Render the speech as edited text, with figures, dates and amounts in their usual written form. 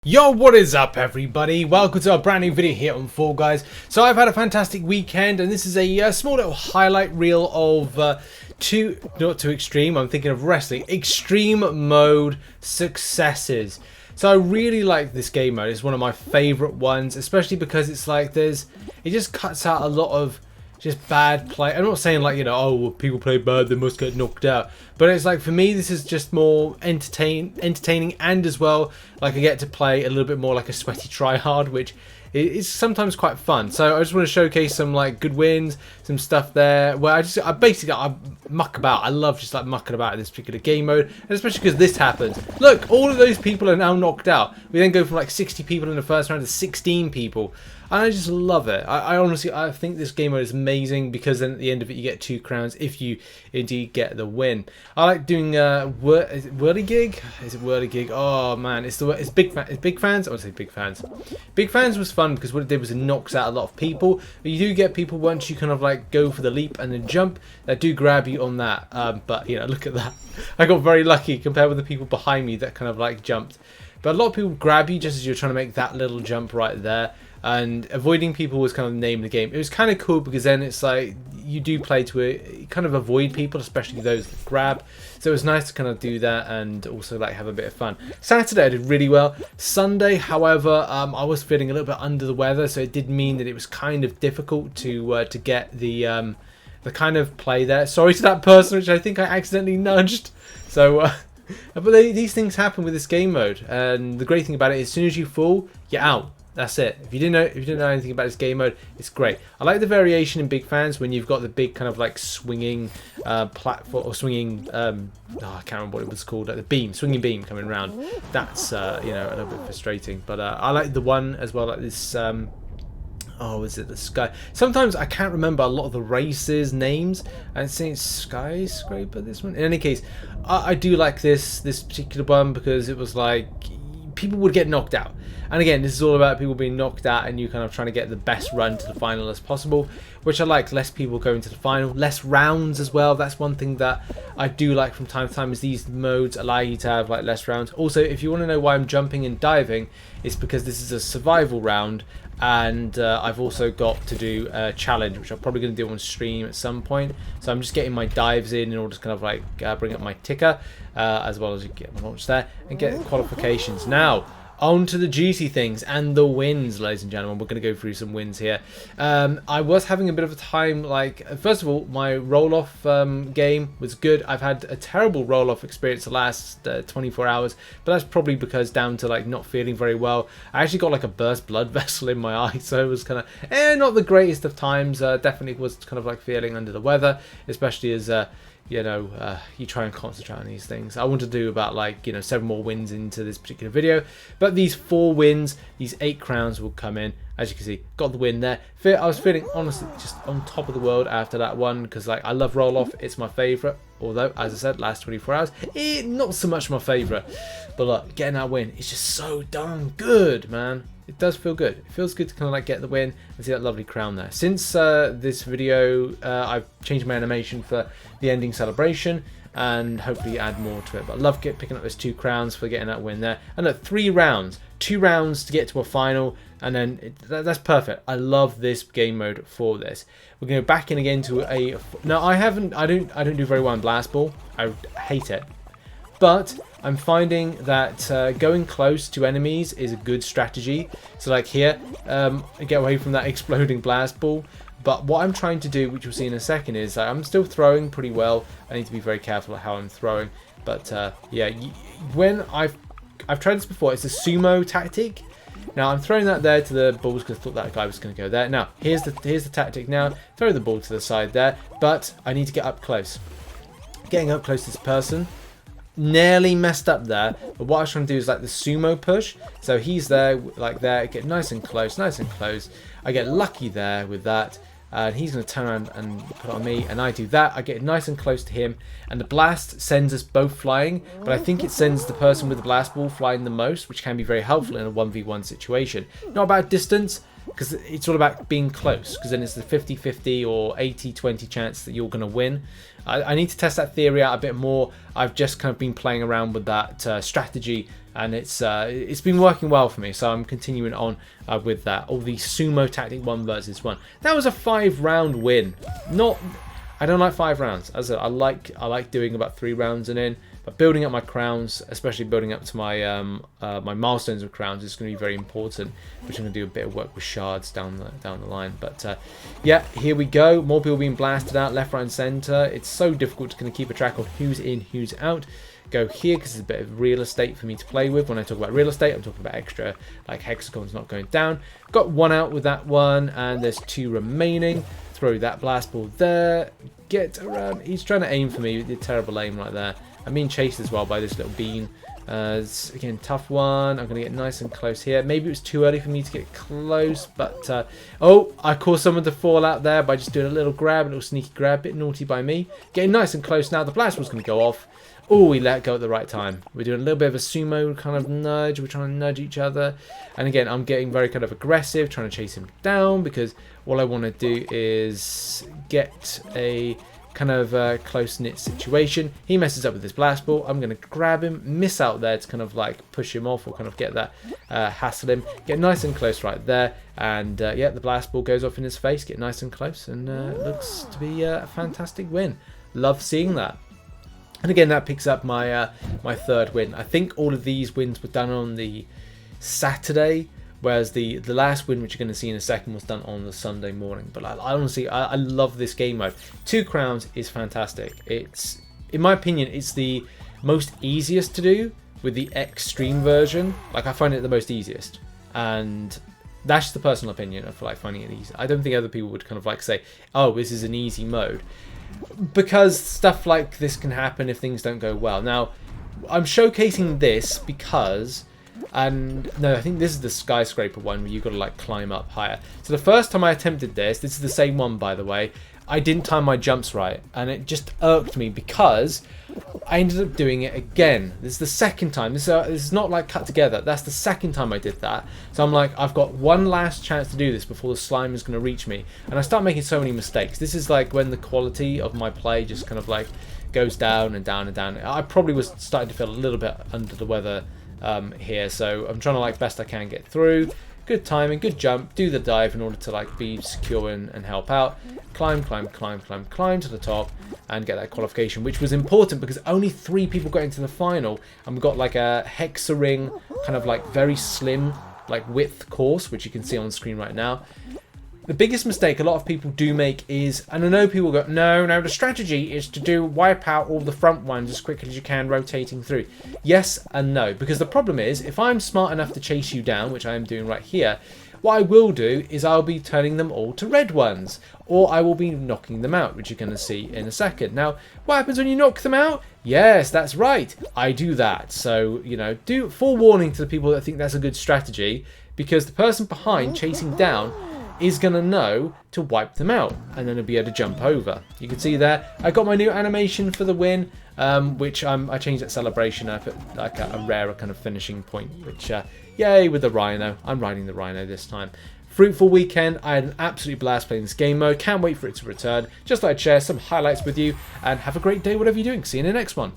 Yo, what is up everybody? Welcome to a brand new video here on Fall Guys. So I've had a fantastic weekend and this is a small little highlight reel of not too extreme, I'm thinking of wrestling, extreme mode successes. So I really like this game mode. It's one of my favorite ones, especially because it's like it just cuts out a lot of just bad play. I'm not saying like, oh, well, people play bad, they must get knocked out. But it's like, for me, this is just more entertaining, and as well, like I get to play a little bit more like a sweaty tryhard, which is sometimes quite fun. So I just want to showcase some like good wins, some stuff there where I basically muck about. I love just like mucking about in this particular game mode, and especially because this happens. Look, all of those people are now knocked out. We then go from like 60 people in the first round to 16 people. And I just love it. I honestly think this game mode is amazing because then at the end of it you get 2 crowns if you indeed get the win. I like doing is it Whirligig? Is it Whirligig? Oh man, it's big fans. I would say big fans. Big fans was fun because what it did was it knocks out a lot of people. But you do get people once you kind of like go for the leap and then jump that do grab you on that. But look at that. I got very lucky compared with the people behind me that kind of like jumped. But a lot of people grab you just as you're trying to make that little jump right there. And avoiding people was kind of the name of the game. It was kind of cool because then it's like you do play to kind of avoid people, especially those that grab. So it was nice to kind of do that and also like have a bit of fun. Saturday I did really well. Sunday, however, I was feeling a little bit under the weather, so it did mean that it was kind of difficult to get the kind of play there. Sorry to that person, which I think I accidentally nudged. So. But these things happen with this game mode, and the great thing about it is as soon as you fall, you're out. That's it. If you didn't know anything about this game mode, it's great. I like the variation in big fans when you've got the big kind of like swinging platform or swinging. I can't remember what it was called. Like the swinging beam coming around. That's a little bit frustrating. But I like the one as well, like this. Oh, is it the Sky? Sometimes I can't remember a lot of the races' names. I'm saying Skyscraper, this one. In any case, I do like this particular one because it was like people would get knocked out. And again, this is all about people being knocked out and you kind of trying to get the best run to the final as possible, which I like. Less people going to the final, less rounds as well. That's one thing that I do like from time to time, is these modes allow you to have like less rounds. Also, if you want to know why I'm jumping and diving, it's because this is a survival round, and I've also got to do a challenge, which I'm probably going to do on stream at some point. So I'm just getting my dives in order to kind of like bring up my ticker, as well as you get my launch there and get qualifications. Now, on to the juicy things and the wins, ladies and gentlemen. We're going to go through some wins here. I was having a bit of a time, like, first of all, my roll-off game was good. I've had a terrible roll-off experience the last 24 hours, but that's probably because down to, like, not feeling very well. I actually got, like, a burst blood vessel in my eye, so it was kind of, not the greatest of times. Definitely was kind of, like, feeling under the weather, especially as... you try and concentrate on these things. I want to do about 7 more wins into this particular video, but these 4 wins, these 8 crowns will come in. As you can see, got the win there. I was feeling honestly just on top of the world after that one because I love roll off. It's my favorite. Although, as I said, last 24 hours, not so much my favorite. But look, getting that win is just so darn good, man. It does feel good. It feels good to kind of like get the win and see that lovely crown there. Since this video, I've changed my animation for the ending celebration and hopefully add more to it. But I love picking up those 2 crowns for getting that win there. And look, 3 rounds, 2 rounds to get to a final, and then that's perfect. I love this game mode for this. We're going to go back in again to a. No, I don't do very well in Blast Ball. I hate it. But I'm finding that going close to enemies is a good strategy. So like here, get away from that exploding blast ball. But what I'm trying to do, which we'll see in a second, is I'm still throwing pretty well. I need to be very careful of how I'm throwing. But yeah, when I've tried this before, it's a sumo tactic. Now I'm throwing that there to the balls because I thought that guy was going to go there. Now here's the tactic. Now throw the ball to the side there, but I need to get up close. Getting up close to this person. Nearly messed up there, but what I was trying to do is like the sumo push. So he's there, like there, get nice and close, nice and close. I get lucky there with that, and he's going to turn around and put it on me, and I do that. I get nice and close to him, and the blast sends us both flying, but I think it sends the person with the blast ball flying the most, which can be very helpful in a 1v1 situation. Not about distance, because it's all about being close, because then it's the 50-50 or 80-20 chance that you're going to win. I need to test that theory out a bit more. I've just kind of been playing around with that strategy, and it's been working well for me, so I'm continuing on with that. All the sumo tactic 1 versus 1. That was a 5-round win. I don't like 5 rounds. I like doing about 3 rounds and in. But building up my crowns, especially building up to my my milestones of crowns, is going to be very important. Which I'm going to do a bit of work with shards down the line. But yeah, here we go. More people being blasted out left, right, and centre. It's so difficult to kind of keep a track of who's in, who's out. Go here because it's a bit of real estate for me to play with. When I talk about real estate, I'm talking about extra like hexagons not going down. Got 1 out with that one, and there's 2 remaining. Throw that blast ball there. Get around. He's trying to aim for me with the terrible aim right there. I'm being chased as well by this little bean. It's, again, tough one. I'm going to get nice and close here. Maybe it was too early for me to get close, but... oh, I caused someone to fall out there by just doing a little grab, a little sneaky grab. Bit naughty by me. Getting nice and close now. The blast was going to go off. Oh, we let go at the right time. We're doing a little bit of a sumo kind of nudge. We're trying to nudge each other. And again, I'm getting very kind of aggressive, trying to chase him down, because all I want to do is get a... kind of close-knit situation. He messes up with this blast ball. I'm going to grab him, miss out there to kind of like push him off or kind of get that, hassle him. Get nice and close right there. And yeah, the blast ball goes off in his face. Get nice and close. And it looks to be a fantastic win. Love seeing that. And again, that picks up my my 3rd win. I think all of these wins were done on the Saturday. Whereas the last win, which you're going to see in a second, was done on the Sunday morning. But I honestly, I love this game mode. 2 crowns is fantastic. It's, in my opinion, it's the most easiest to do with the extreme version. Like, I find it the most easiest. And that's the personal opinion of like finding it easy. I don't think other people would kind of like say, oh, this is an easy mode. Because stuff like this can happen if things don't go well. Now, I'm showcasing this because... and no, I think this is the skyscraper one where you've got to like climb up higher. So the first time I attempted this is the same one, by the way, I didn't time my jumps right, and it just irked me because I ended up doing it again. This is the second time. This is not like cut together. That's the second time I did that. So I'm like, I've got one last chance to do this before the slime is going to reach me. And I start making so many mistakes. This is like when the quality of my play just kind of like goes down and down and down. I probably was starting to feel a little bit under the weather here. So I'm trying to like best I can get through. Good timing, good jump, do the dive in order to like be secure and help out. Climb, climb, climb, climb, climb to the top and get that qualification, which was important because only 3 people got into the final, and we got like a hexaring kind of like very slim like width course, which you can see on screen right now. The biggest mistake a lot of people do make is, and I know people go, no, the strategy is to wipe out all the front ones as quickly as you can, rotating through. Yes and no, because the problem is, if I'm smart enough to chase you down, which I am doing right here, what I will do is I'll be turning them all to red ones, or I will be knocking them out, which you're going to see in a second. Now, what happens when you knock them out? Yes, that's right, I do that. So, you know, do forewarning to the people that think that's a good strategy, because the person behind chasing down is going to know to wipe them out, and then it'll be able to jump over. You can see there, I got my new animation for the win, which I changed that celebration. I put like a rarer kind of finishing point, which, yay, with the Rhino. I'm riding the Rhino this time. Fruitful weekend. I had an absolute blast playing this game mode. Can't wait for it to return. Just thought I'd share some highlights with you, and have a great day, whatever you're doing. See you in the next one.